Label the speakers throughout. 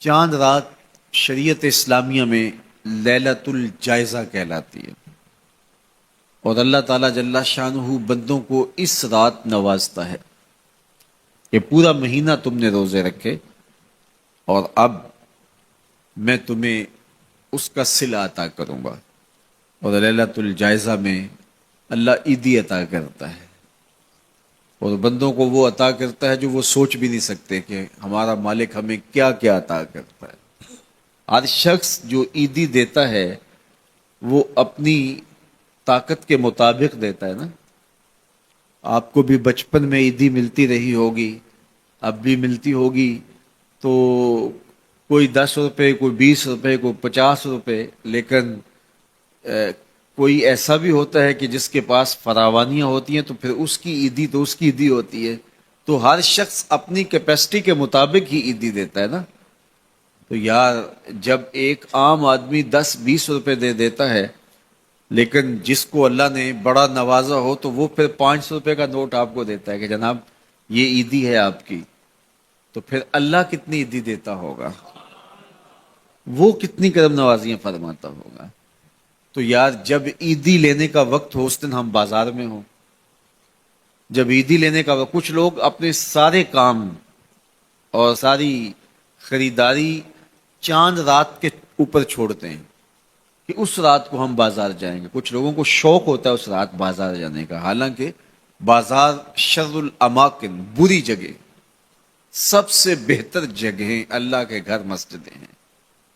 Speaker 1: چاند رات شریعت اسلامیہ میں لیلۃ الجائزہ کہلاتی ہے، اور اللہ تعالیٰ جل شانہ بندوں کو اس رات نوازتا ہے کہ پورا مہینہ تم نے روزے رکھے اور اب میں تمہیں اس کا صلہ عطا کروں گا۔ اور لیلۃ الجائزہ میں اللہ عیدی عطا کرتا ہے، اور بندوں کو وہ عطا کرتا ہے جو وہ سوچ بھی نہیں سکتے کہ ہمارا مالک ہمیں کیا کیا عطا کرتا ہے۔ ہر شخص جو عیدی دیتا ہے وہ اپنی طاقت کے مطابق دیتا ہے نا۔ آپ کو بھی بچپن میں عیدی ملتی رہی ہوگی، اب بھی ملتی ہوگی، تو کوئی 10 روپے، کوئی 20 روپے، کوئی 50 روپے، لیکن کوئی ایسا بھی ہوتا ہے کہ جس کے پاس فراوانیاں ہوتی ہیں تو پھر اس کی عیدی تو اس کی عیدی ہوتی ہے۔ تو ہر شخص اپنی کیپیسٹی کے مطابق ہی عیدی دیتا ہے نا۔ تو یار جب ایک عام آدمی 10-20 روپے دے دیتا ہے، لیکن جس کو اللہ نے بڑا نوازا ہو تو وہ پھر 500 روپے کا نوٹ آپ کو دیتا ہے کہ جناب یہ عیدی ہے آپ کی، تو پھر اللہ کتنی عیدی دیتا ہوگا، وہ کتنی کرم نوازیاں فرماتا ہوگا۔ تو یار جب عیدی لینے کا وقت ہو اس دن ہم بازار میں ہوں، جب عیدی لینے کا وقت، کچھ لوگ اپنے سارے کام اور ساری خریداری چاند رات کے اوپر چھوڑتے ہیں کہ اس رات کو ہم بازار جائیں گے۔ کچھ لوگوں کو شوق ہوتا ہے اس رات بازار جانے کا، حالانکہ بازار شر الاماکن، بری جگہ، سب سے بہتر جگہیں اللہ کے گھر مسجدیں ہیں،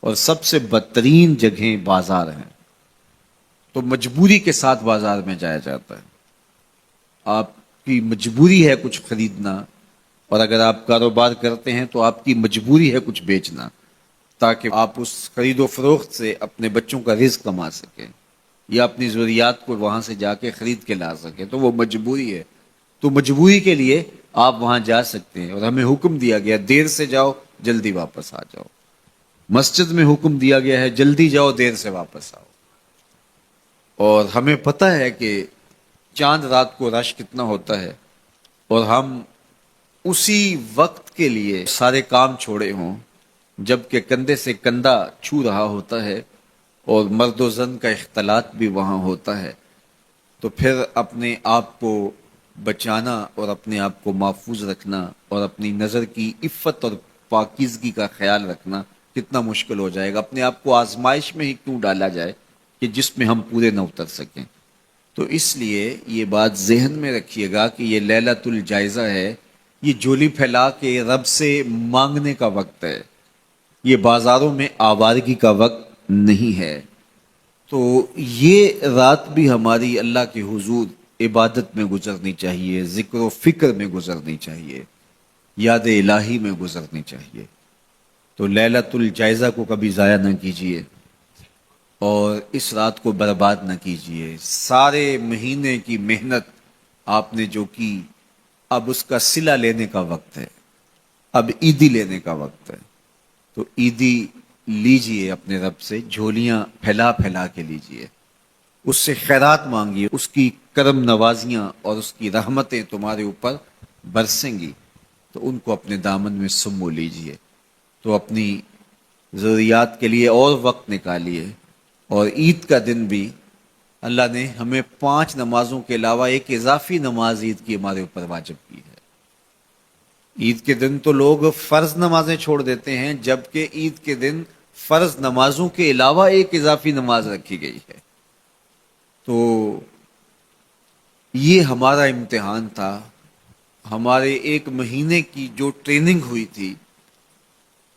Speaker 1: اور سب سے بدترین جگہیں بازار ہیں۔ تو مجبوری کے ساتھ بازار میں جایا جاتا ہے، آپ کی مجبوری ہے کچھ خریدنا، اور اگر آپ کاروبار کرتے ہیں تو آپ کی مجبوری ہے کچھ بیچنا، تاکہ آپ اس خرید و فروخت سے اپنے بچوں کا رزق کما سکیں یا اپنی ضروریات کو وہاں سے جا کے خرید کے لا سکیں، تو وہ مجبوری ہے۔ تو مجبوری کے لیے آپ وہاں جا سکتے ہیں، اور ہمیں حکم دیا گیا دیر سے جاؤ جلدی واپس آ جاؤ۔ مسجد میں حکم دیا گیا ہے جلدی جاؤ دیر سے واپس آؤ۔ اور ہمیں پتہ ہے کہ چاند رات کو رش کتنا ہوتا ہے، اور ہم اسی وقت کے لیے سارے کام چھوڑے ہوں جب کہ کندھے سے کندھا چھو رہا ہوتا ہے، اور مرد و زن کا اختلاط بھی وہاں ہوتا ہے، تو پھر اپنے آپ کو بچانا اور اپنے آپ کو محفوظ رکھنا اور اپنی نظر کی عفت اور پاکیزگی کا خیال رکھنا کتنا مشکل ہو جائے گا۔ اپنے آپ کو آزمائش میں ہی کیوں ڈالا جائے کہ جس میں ہم پورے نہ اتر سکیں۔ تو اس لیے یہ بات ذہن میں رکھیے گا کہ یہ لیلۃ الجائزہ ہے، یہ جولی پھیلا کے رب سے مانگنے کا وقت ہے، یہ بازاروں میں آوارگی کا وقت نہیں ہے۔ تو یہ رات بھی ہماری اللہ کے حضور عبادت میں گزرنی چاہیے، ذکر و فکر میں گزرنی چاہیے، یاد الہی میں گزرنی چاہیے۔ تو لیلۃ الجائزہ کو کبھی ضائع نہ کیجیے، اور اس رات کو برباد نہ کیجیے۔ سارے مہینے کی محنت آپ نے جو کی، اب اس کا صلہ لینے کا وقت ہے، اب عیدی لینے کا وقت ہے۔ تو عیدی لیجئے اپنے رب سے، جھولیاں پھیلا پھیلا کے لیجئے، اس سے خیرات مانگیے، اس کی کرم نوازیاں اور اس کی رحمتیں تمہارے اوپر برسیں گی، تو ان کو اپنے دامن میں سمو لیجئے۔ تو اپنی ضروریات کے لیے اور وقت نکالیے، اور عید کا دن بھی اللہ نے ہمیں 5 نمازوں کے علاوہ ایک اضافی نماز عید کی ہمارے اوپر واجب کی ہے۔ عید کے دن تو لوگ فرض نمازیں چھوڑ دیتے ہیں، جبکہ عید کے دن فرض نمازوں کے علاوہ ایک اضافی نماز رکھی گئی ہے۔ تو یہ ہمارا امتحان تھا، ہمارے ایک مہینے کی جو ٹریننگ ہوئی تھی،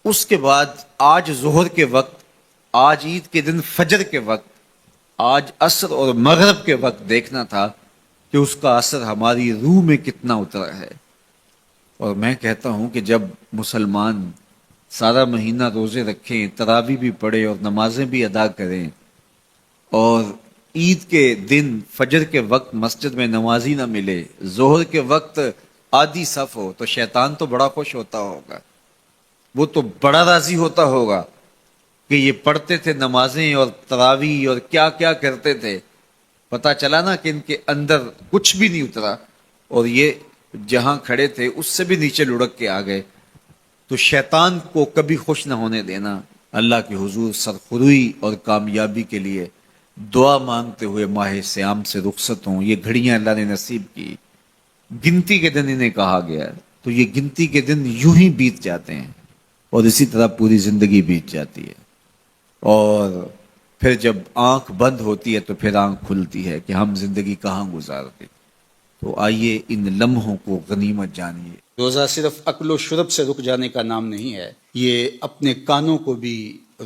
Speaker 1: اس کے بعد آج ظہر کے وقت، آج عید کے دن فجر کے وقت، آج عصر اور مغرب کے وقت دیکھنا تھا کہ اس کا اثر ہماری روح میں کتنا اترا ہے۔ اور میں کہتا ہوں کہ جب مسلمان سارا مہینہ روزے رکھیں، تراویح بھی پڑھیں اور نمازیں بھی ادا کریں، اور عید کے دن فجر کے وقت مسجد میں نمازی نہ ملے، ظہر کے وقت آدھی صف ہو، تو شیطان تو بڑا خوش ہوتا ہوگا، وہ تو بڑا راضی ہوتا ہوگا کہ یہ پڑھتے تھے نمازیں اور تراویح اور کیا کیا کرتے تھے، پتہ چلا نا کہ ان کے اندر کچھ بھی نہیں اترا، اور یہ جہاں کھڑے تھے اس سے بھی نیچے لڑک کے آ گئے۔ تو شیطان کو کبھی خوش نہ ہونے دینا، اللہ کے حضور سرخروئی اور کامیابی کے لیے دعا مانگتے ہوئے ماہ سیام سے رخصت ہوں۔ یہ گھڑیاں اللہ نے نصیب کی، گنتی کے دن انہیں کہا گیا، تو یہ گنتی کے دن یوں ہی بیت جاتے ہیں اور اسی طرح پوری زندگی بیت جاتی ہے، اور پھر جب آنکھ بند ہوتی ہے تو پھر آنکھ کھلتی ہے کہ ہم زندگی کہاں گزارتے۔ تو آئیے ان لمحوں کو غنیمت جانیے۔
Speaker 2: روزہ صرف اکل و شرب سے رک جانے کا نام نہیں ہے، یہ اپنے کانوں کو بھی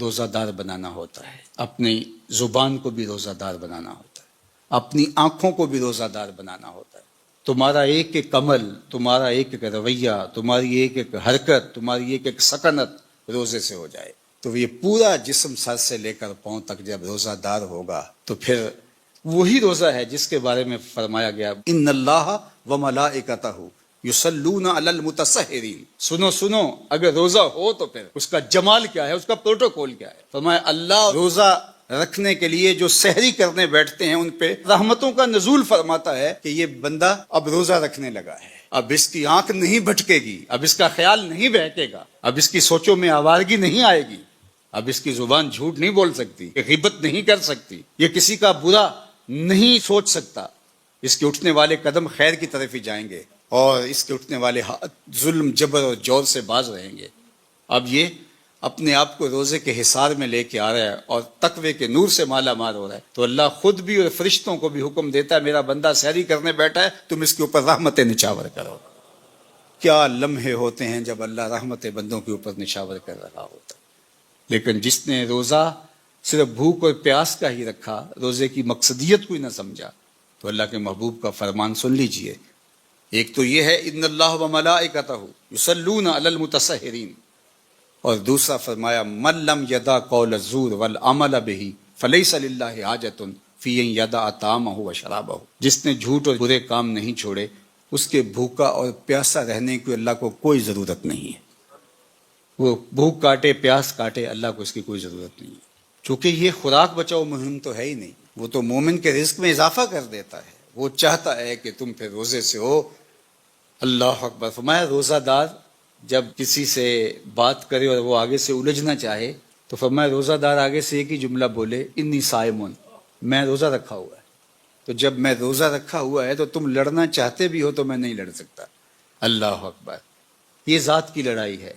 Speaker 2: روزہ دار بنانا ہوتا ہے، اپنی زبان کو بھی روزہ دار بنانا ہوتا ہے، اپنی آنکھوں کو بھی روزہ دار بنانا ہوتا ہے۔ تمہارا ایک ایک عمل، تمہارا ایک ایک رویہ، تمہاری ایک ایک حرکت، تمہاری ایک ایک سکنت روزے سے ہو جائے، تو یہ پورا جسم سر سے لے کر پاؤں تک جب روزہ دار ہوگا تو پھر وہی روزہ ہے جس کے بارے میں فرمایا گیا ان اللہ و ملائکتہ یصلون علی المتسحرین۔ سنو سنو، اگر روزہ ہو تو پھر اس کا جمال کیا ہے، اس کا پروٹوکول کیا ہے۔ فرمایا اللہ روزہ رکھنے کے لیے جو سحری کرنے بیٹھتے ہیں ان پہ رحمتوں کا نزول فرماتا ہے کہ یہ بندہ اب روزہ رکھنے لگا ہے، اب اس کی آنکھ نہیں بھٹکے گی، اب اس کا خیال نہیں بہکے گا، اب اس کی سوچوں میں آوارگی نہیں آئے گی، اب اس کی زبان جھوٹ نہیں بول سکتی، یہ غیبت نہیں کر سکتی، یہ کسی کا برا نہیں سوچ سکتا، اس کے اٹھنے والے قدم خیر کی طرف ہی جائیں گے اور اس کے اٹھنے والے ہاتھ ظلم جبر اور جور سے باز رہیں گے۔ اب یہ اپنے آپ کو روزے کے حصار میں لے کے آ رہا ہے اور تقوی کے نور سے مالا مال ہو رہا ہے، تو اللہ خود بھی اور فرشتوں کو بھی حکم دیتا ہے میرا بندہ سحری کرنے بیٹھا ہے، تم اس کے اوپر رحمت نچاور کرو۔ کیا لمحے ہوتے ہیں جب اللہ رحمت بندوں کے اوپر نچاور کر رہا ہوتا ہے۔ لیکن جس نے روزہ صرف بھوک اور پیاس کا ہی رکھا، روزے کی مقصدیت کو ہی نہ سمجھا، تو اللہ کے محبوب کا فرمان سن لیجئے۔ ایک تو یہ ہے ان اللہ و ملائکتہ یصلون علی المتسحرین، اور دوسرا فرمایا من لم یدع قول الزور والعمل بہ فلیس للہ حاجۃ فی ان یدع طعامہ و شرابہ۔ جس نے جھوٹ اور برے کام نہیں چھوڑے، اس کے بھوکا اور پیاسا رہنے کی اللہ کو کوئی ضرورت نہیں ہے۔ وہ بھوک کاٹے پیاس کاٹے، اللہ کو اس کی کوئی ضرورت نہیں ہے، چونکہ یہ خوراک بچاؤ مہم تو ہے ہی نہیں، وہ تو مومن کے رزق میں اضافہ کر دیتا ہے، وہ چاہتا ہے کہ تم پھر روزے سے ہو۔ اللہ اکبر۔ فرمایا روزہ دار جب کسی سے بات کرے اور وہ آگے سے الجھنا چاہے تو فرمایا روزہ دار آگے سے ایک ہی جملہ بولے انی صائمون، میں روزہ رکھا ہوا ہے، تو جب میں روزہ رکھا ہوا ہے تو تم لڑنا چاہتے بھی ہو تو میں نہیں لڑ سکتا۔ اللہ اکبر۔ یہ ذات کی لڑائی ہے،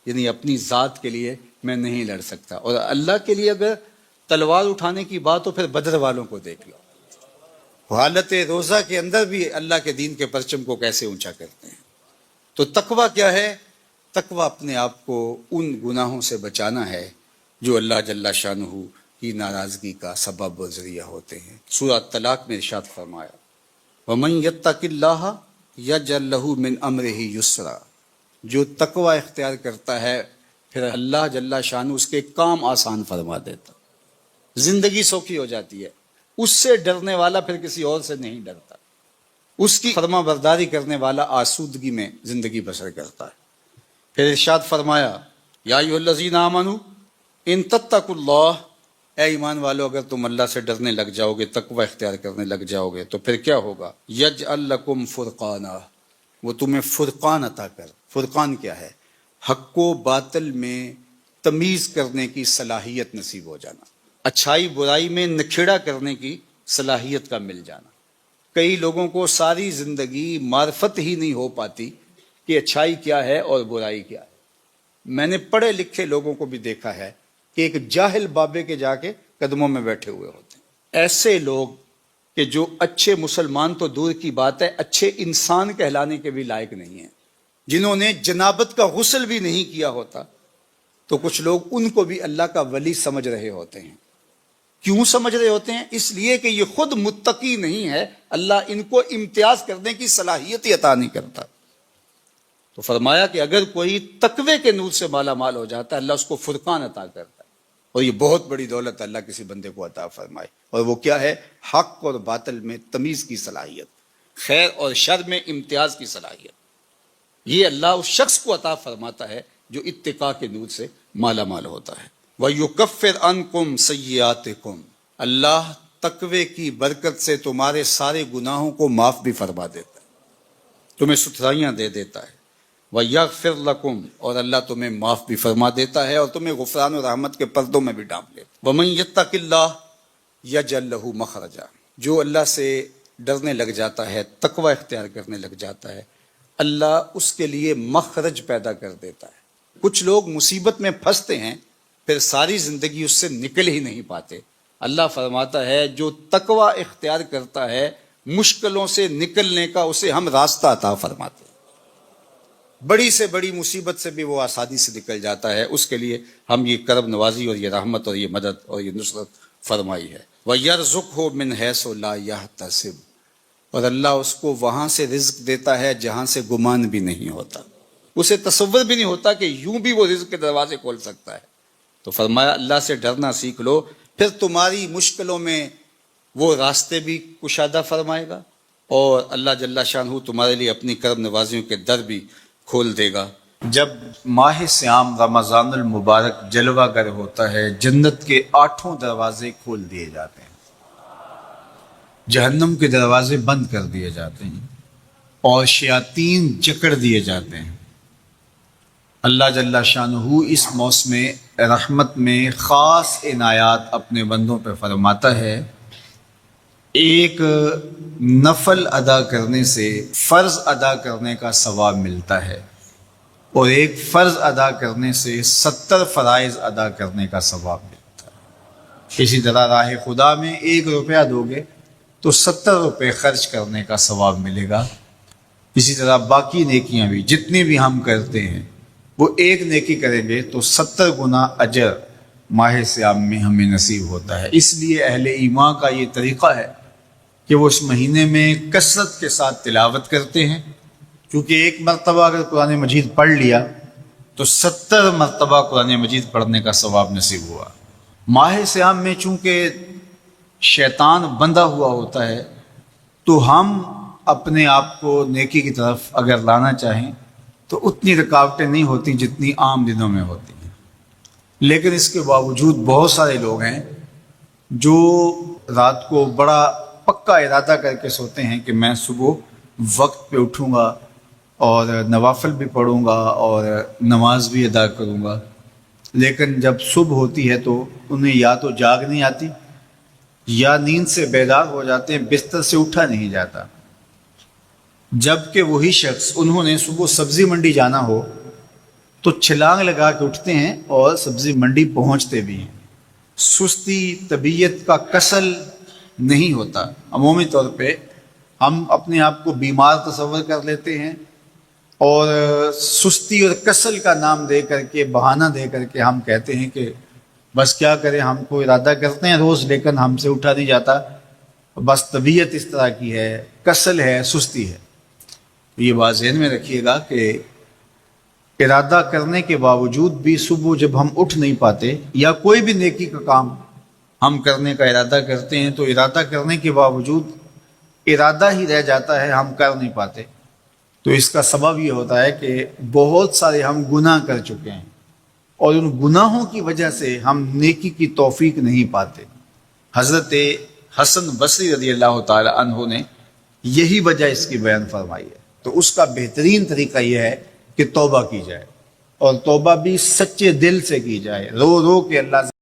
Speaker 2: یعنی اپنی ذات کے لیے میں نہیں لڑ سکتا، اور اللہ کے لیے اگر تلوار اٹھانے کی بات ہو پھر بدر والوں کو دیکھ لو، حالت روزہ کے اندر بھی اللہ کے دین کے پرچم کو کیسے اونچا کرتے ہیں۔ تو تقویٰ کیا ہے؟ تقویٰ اپنے آپ کو ان گناہوں سے بچانا ہے جو اللہ جل شانہ کی ناراضگی کا سبب و ذریعہ ہوتے ہیں۔ سورہ طلاق میں ارشاد فرمایا وَمَن يَتَّقِ اللَّهَ يَجْعَل لَّهُ مِنْ أَمْرِهِ يُسْرًا، جو تقویٰ اختیار کرتا ہے پھر اللہ جل شانہ اس کے کام آسان فرما دیتا، زندگی سوکھی ہو جاتی ہے۔ اس سے ڈرنے والا پھر کسی اور سے نہیں ڈرتا، اس کی فرما برداری کرنے والا آسودگی میں زندگی بسر کرتا ہے۔ پھر ارشاد فرمایا یا ایھا الذین آمنوا ان تتقوا اللہ، اے ایمان والو اگر تم اللہ سے ڈرنے لگ جاؤ گے، تقوی اختیار کرنے لگ جاؤ گے تو پھر کیا ہوگا؟ یجعل لکم فرقانا، وہ تمہیں فرقان عطا کر۔ فرقان کیا ہے؟ حق و باطل میں تمیز کرنے کی صلاحیت نصیب ہو جانا، اچھائی برائی میں نکھیڑا کرنے کی صلاحیت کا مل جانا۔ کئی لوگوں کو ساری زندگی معرفت ہی نہیں ہو پاتی کہ اچھائی کیا ہے اور برائی کیا ہے۔ میں نے پڑھے لکھے لوگوں کو بھی دیکھا ہے کہ ایک جاہل بابے کے جا کے قدموں میں بیٹھے ہوئے ہوتے ہیں۔ ایسے لوگ کہ جو اچھے مسلمان تو دور کی بات ہے، اچھے انسان کہلانے کے بھی لائق نہیں ہیں، جنہوں نے جنابت کا غسل بھی نہیں کیا ہوتا، تو کچھ لوگ ان کو بھی اللہ کا ولی سمجھ رہے ہوتے ہیں۔ کیوں سمجھ رہے ہوتے ہیں؟ اس لیے کہ یہ خود متقی نہیں ہے، اللہ ان کو امتیاز کرنے کی صلاحیت ہی عطا نہیں کرتا۔ تو فرمایا کہ اگر کوئی تقوی کے نور سے مالا مال ہو جاتا ہے، اللہ اس کو فرقان عطا کرتا ہے، اور یہ بہت بڑی دولت اللہ کسی بندے کو عطا فرمائے، اور وہ کیا ہے؟ حق اور باطل میں تمیز کی صلاحیت، خیر اور شر میں امتیاز کی صلاحیت۔ یہ اللہ اس شخص کو عطا فرماتا ہے جو اتقاء کے نور سے مالا مال ہوتا ہے۔ وَيُكَفِّرْ عَنْكُمْ سَيِّئَاتِكُمْ، اللہ تقوی کی برکت سے تمہارے سارے گناہوں کو معاف بھی فرما دیتا ہے، تمہیں ستھرائیاں دے دیتا ہے۔ وَيَغْفِرْ لَكُمْ، اور اللہ تمہیں معاف بھی فرما دیتا ہے اور تمہیں غفران و رحمت کے پردوں میں بھی ڈھانپ لیتا ہے۔ وَمَن يَتَّقِ اللَّهَ يَجْعَل لَهُ مَخْرَجًا، جو اللہ سے ڈرنے لگ جاتا ہے، تقوی اختیار کرنے لگ جاتا ہے، اللہ اس کے لیے مخرج پیدا کر دیتا ہے۔ کچھ لوگ مصیبت میں پھنستے ہیں، پھر ساری زندگی اس سے نکل ہی نہیں پاتے۔ اللہ فرماتا ہے جو تقوی اختیار کرتا ہے، مشکلوں سے نکلنے کا اسے ہم راستہ عطا فرماتے ہیں۔ بڑی سے بڑی مصیبت سے بھی وہ آسانی سے نکل جاتا ہے، اس کے لیے ہم یہ کرم نوازی اور یہ رحمت اور یہ مدد اور یہ نصرت فرمائی ہے۔ وَيَرْزُقْهُ مِنْ حَيْثُ لَا يَحْتَسِبُ، اور اللہ اس کو وہاں سے رزق دیتا ہے جہاں سے گمان بھی نہیں ہوتا، اسے تصور بھی نہیں ہوتا کہ یوں بھی وہ رزق کے دروازے کھول سکتا ہے۔ تو فرمایا اللہ سے ڈرنا سیکھ لو، پھر تمہاری مشکلوں میں وہ راستے بھی کشادہ فرمائے گا، اور اللہ جل شانہ تمہارے لیے اپنی کرم نوازیوں کے در بھی کھول دے گا۔ جب ماہ سیام رمضان المبارک جلوہ گر ہوتا ہے، جنت کے 8 دروازے کھول دیے جاتے ہیں، جہنم کے دروازے بند کر دیے جاتے ہیں، اور شیاطین جکڑ دیے جاتے ہیں۔ اللہ جل شانہ اس موسم رحمت میں خاص عنایات اپنے بندوں پہ فرماتا ہے۔ ایک نفل ادا کرنے سے فرض ادا کرنے کا ثواب ملتا ہے، اور ایک فرض ادا کرنے سے 70 فرائض ادا کرنے کا ثواب ملتا ہے۔ اسی طرح راہ خدا میں 1 روپیہ دو گے تو 70 روپے خرچ کرنے کا ثواب ملے گا۔ اسی طرح باقی نیکیاں بھی جتنی بھی ہم کرتے ہیں، وہ 1 نیکی کریں گے تو 70 گنا اجر ماہ سیام میں ہمیں نصیب ہوتا ہے۔ اس لیے اہل ایمان کا یہ طریقہ ہے کہ وہ اس مہینے میں کثرت کے ساتھ تلاوت کرتے ہیں، کیونکہ 1 مرتبہ اگر قرآن مجید پڑھ لیا تو 70 مرتبہ قرآن مجید پڑھنے کا ثواب نصیب ہوا۔ ماہ سیام میں چونکہ شیطان بندھا ہوا ہوتا ہے، تو ہم اپنے آپ کو نیکی کی طرف اگر لانا چاہیں تو اتنی رکاوٹیں نہیں ہوتی جتنی عام دنوں میں ہوتی ہیں، لیکن اس کے باوجود بہت سارے لوگ ہیں جو رات کو بڑا پکا ارادہ کر کے سوتے ہیں کہ میں صبح وقت پہ اٹھوں گا اور نوافل بھی پڑھوں گا اور نماز بھی ادا کروں گا، لیکن جب صبح ہوتی ہے تو انہیں یا تو جاگ نہیں آتی یا نیند سے بیدار ہو جاتے ہیں، بستر سے اٹھا نہیں جاتا۔ جبکہ وہی شخص انہوں نے صبح سبزی منڈی جانا ہو تو چھلانگ لگا کے اٹھتے ہیں اور سبزی منڈی پہنچتے بھی ہیں۔ سستی طبیعت کا کسل نہیں ہوتا۔ عمومی طور پہ ہم اپنے آپ کو بیمار تصور کر لیتے ہیں، اور سستی اور کسل کا نام دے کر کے، بہانہ دے کر کے ہم کہتے ہیں کہ بس کیا کریں، ہم کو ارادہ کرتے ہیں روز لیکن ہم سے اٹھا نہیں جاتا، بس طبیعت اس طرح کی ہے، کسل ہے، سستی ہے۔ یہ بات ذہن میں رکھیے گا کہ ارادہ کرنے کے باوجود بھی صبح جب ہم اٹھ نہیں پاتے، یا کوئی بھی نیکی کا کام ہم کرنے کا ارادہ کرتے ہیں تو ارادہ کرنے کے باوجود ارادہ ہی رہ جاتا ہے، ہم کر نہیں پاتے، تو اس کا سبب یہ ہوتا ہے کہ بہت سارے ہم گناہ کر چکے ہیں، اور ان گناہوں کی وجہ سے ہم نیکی کی توفیق نہیں پاتے۔ حضرت حسن بصری رضی اللہ تعالی عنہ نے یہی وجہ اس کی بیان فرمائی ہے۔ تو اس کا بہترین طریقہ یہ ہے کہ توبہ کی جائے، اور توبہ بھی سچے دل سے کی جائے، رو رو کے اللہ سے